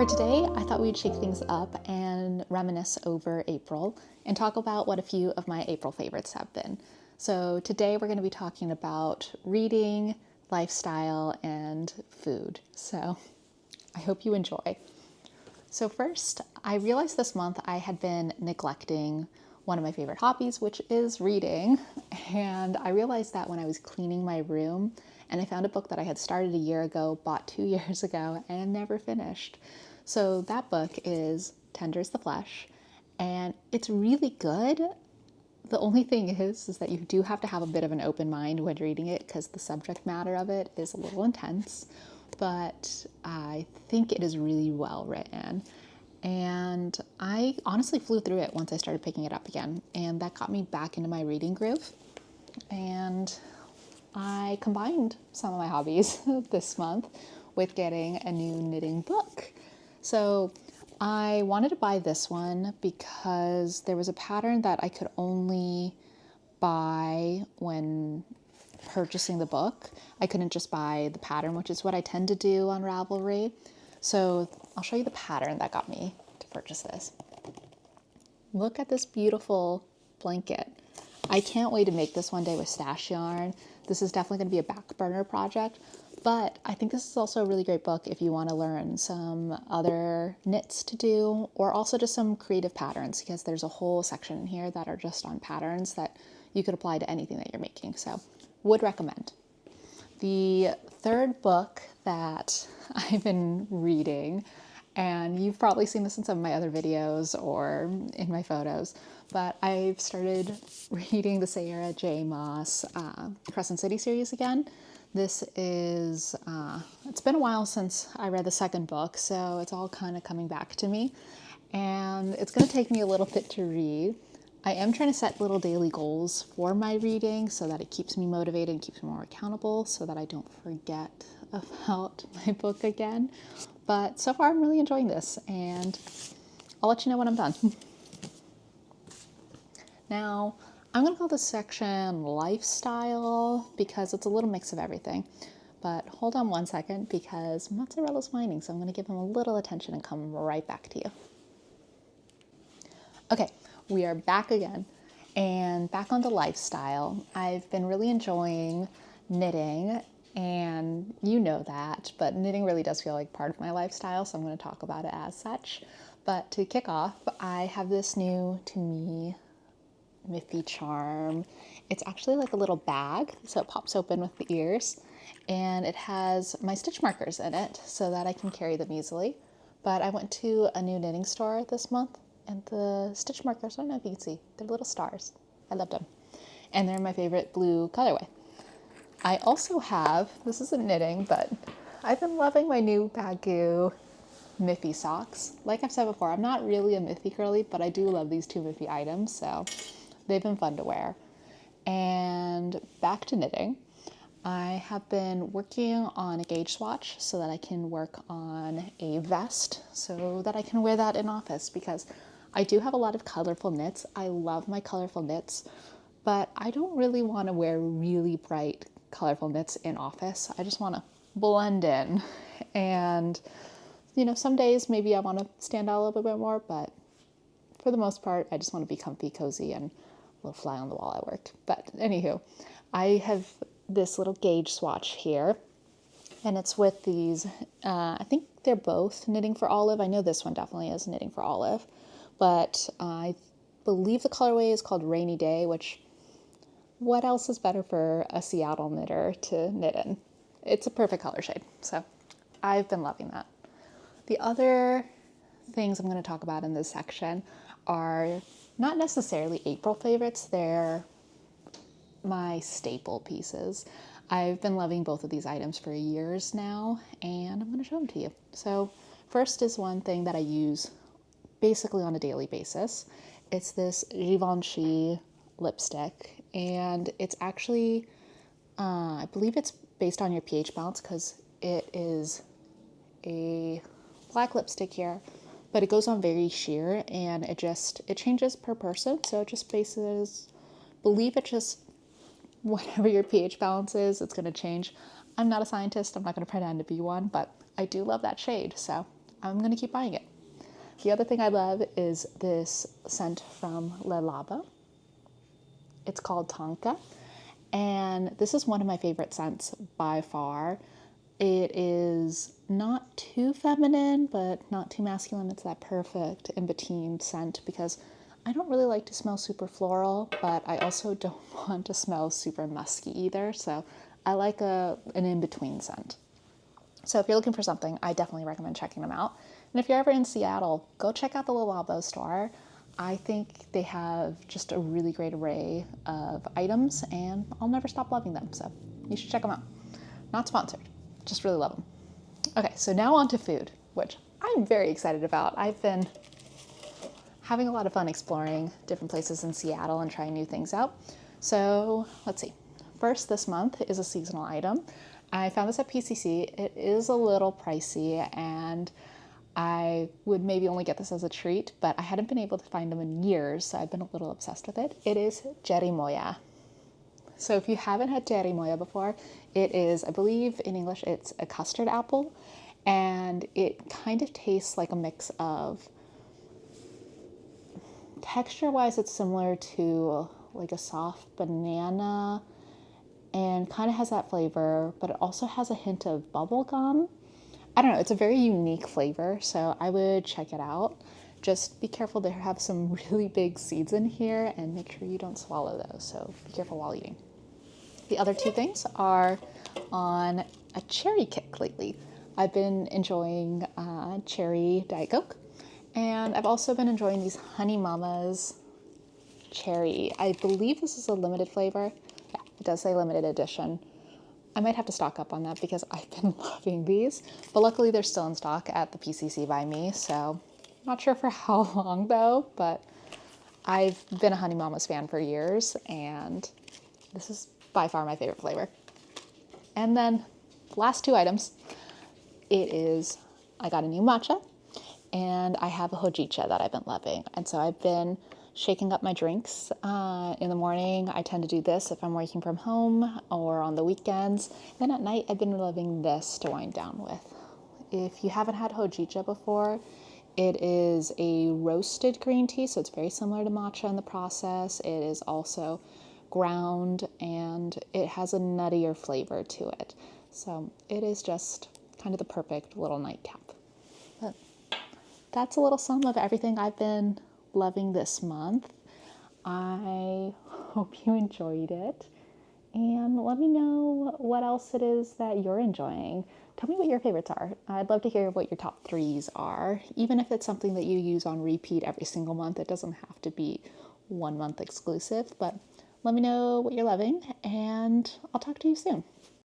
today, I thought we'd shake things up and reminisce over April and talk about what a few of my April favorites have been. So today we're going to be talking about reading, lifestyle, and food. So I hope you enjoy. So first, I realized this month I had been neglecting one of my favorite hobbies, which is reading. And I realized that when I was cleaning my room and I found a book that I had started a year ago, bought 2 years ago, and never finished. So that book is Tender is the Flesh, and it's really good. The only thing is that you do have to have a bit of an open mind when reading it because the subject matter of it is a little intense, but I think it is really well written. And I honestly flew through it once I started picking it up again, and that got me back into my reading groove. And I combined some of my hobbies this month with getting a new knitting book. So I wanted to buy this one because there was a pattern that I could only buy when purchasing the book. I couldn't just buy the pattern, which is what I tend to do on Ravelry. So I'll show you the pattern that got me to purchase this. Look at this beautiful blanket. I can't wait to make this one day with stash yarn. This is definitely going to be a back burner project, but I think this is also a really great book if you want to learn some other knits to do, or also just some creative patterns, because there's a whole section in here that are just on patterns that you could apply to anything that you're making. So would recommend. The third book that I've been reading, and you've probably seen this in some of my other videos or in my photos, but I've started reading the Sarah J. Maas Crescent City series again. This is, it's been a while since I read the second book, so it's all kind of coming back to me, and it's going to take me a little bit to read. I am trying to set little daily goals for my reading so that it keeps me motivated and keeps me more accountable so that I don't forget about my book again. But so far I'm really enjoying this, and I'll let you know when I'm done. Now, I'm going to call this section lifestyle because it's a little mix of everything. But hold on one second because Mozzarella's whining, so I'm going to give him a little attention and come right back to you. Okay, we are back again, and back on the lifestyle. I've been really enjoying knitting, and you know that, but knitting really does feel like part of my lifestyle, so I'm going to talk about it as such. But to kick off, I have this new, to me, Miffy charm. It's actually like a little bag, so it pops open with the ears, and it has my stitch markers in it so that I can carry them easily. But I went to a new knitting store this month, and the stitch markers, I don't know if you can see, they're little stars. I loved them. And they're my favorite blue colorway. I also have, this isn't knitting, but I've been loving my new Bagu Miffy socks. Like I've said before, I'm not really a Miffy girly, but I do love these two Miffy items, so they've been fun to wear. And back to knitting. I have been working on a gauge swatch so that I can work on a vest so that I can wear that in office, because I do have a lot of colorful knits. I love my colorful knits, but I don't really want to wear really bright colorful knits in office. I just want to blend in. And, you know, some days maybe I want to stand out a little bit more, but for the most part, I just want to be comfy, cozy, and a little fly on the wall at work. But anywho, I have this little gauge swatch here, and it's with these, I think they're both Knitting for Olive. I know this one definitely is Knitting for Olive, but I believe the colorway is called Rainy Day, which, what else is better for a Seattle knitter to knit in? It's a perfect color shade, so I've been loving that. The other things I'm going to talk about in this section are not necessarily April favorites, they're my staple pieces. I've been loving both of these items for years now, and I'm going to show them to you. So first is one thing that I use basically on a daily basis. It's this Givenchy lipstick, and it's actually, I believe it's based on your pH balance because it is a black lipstick here, but it goes on very sheer, and it changes per person. So it just believe it just, whatever your pH balance is, it's going to change. I'm not a scientist. I'm not going to pretend to be one, but I do love that shade. So I'm going to keep buying it. The other thing I love is this scent from Le Labo. It's called Tonka, and this is one of my favorite scents by far. It is not too feminine, but not too masculine. It's that perfect in-between scent because I don't really like to smell super floral, but I also don't want to smell super musky either. So I like an in-between scent. So if you're looking for something, I definitely recommend checking them out. And if you're ever in Seattle, go check out the Le Labo store. I think they have just a really great array of items, and I'll never stop loving them. So you should check them out. Not sponsored, just really love them. Okay, so now on to food, which I'm very excited about. I've been having a lot of fun exploring different places in Seattle and trying new things out. So let's see. First this month is a seasonal item. I found this at PCC. It is a little pricey, and I would maybe only get this as a treat, but I hadn't been able to find them in years, so I've been a little obsessed with it. It is jerimoya. So if you haven't had jerimoya before, it is, I believe in English, it's a custard apple, and it kind of tastes like a mix of, texture-wise, it's similar to like a soft banana, and kind of has that flavor, but it also has a hint of bubble gum. I don't know, it's a very unique flavor, so I would check it out. Just be careful, they have some really big seeds in here, and make sure you don't swallow those, so be careful while eating. The other two things are on a cherry kick lately. I've been enjoying cherry Diet Coke, and I've also been enjoying these Honey Mamas cherry. I believe this is a limited flavor. Yeah, it does say limited edition. I might have to stock up on that because I've been loving these, but luckily they're still in stock at the PCC by me, so not sure for how long though, but I've been a Honey Mamas fan for years, and this is by far my favorite flavor. And then last two items, I got a new matcha, and I have a hojicha that I've been loving, and so I've been shaking up my drinks. In the morning, I tend to do this if I'm working from home or on the weekends. Then at night, I've been loving this to wind down with. If you haven't had hojicha before, it is a roasted green tea, so it's very similar to matcha in the process. It is also ground, and it has a nuttier flavor to it. So it is just kind of the perfect little nightcap. But that's a little sum of everything I've been loving this month. I hope you enjoyed it, and let me know what else it is that you're enjoying. Tell me what your favorites are. I'd love to hear what your top threes are, even if it's something that you use on repeat every single month. It doesn't have to be 1 month exclusive, but let me know what you're loving, and I'll talk to you soon.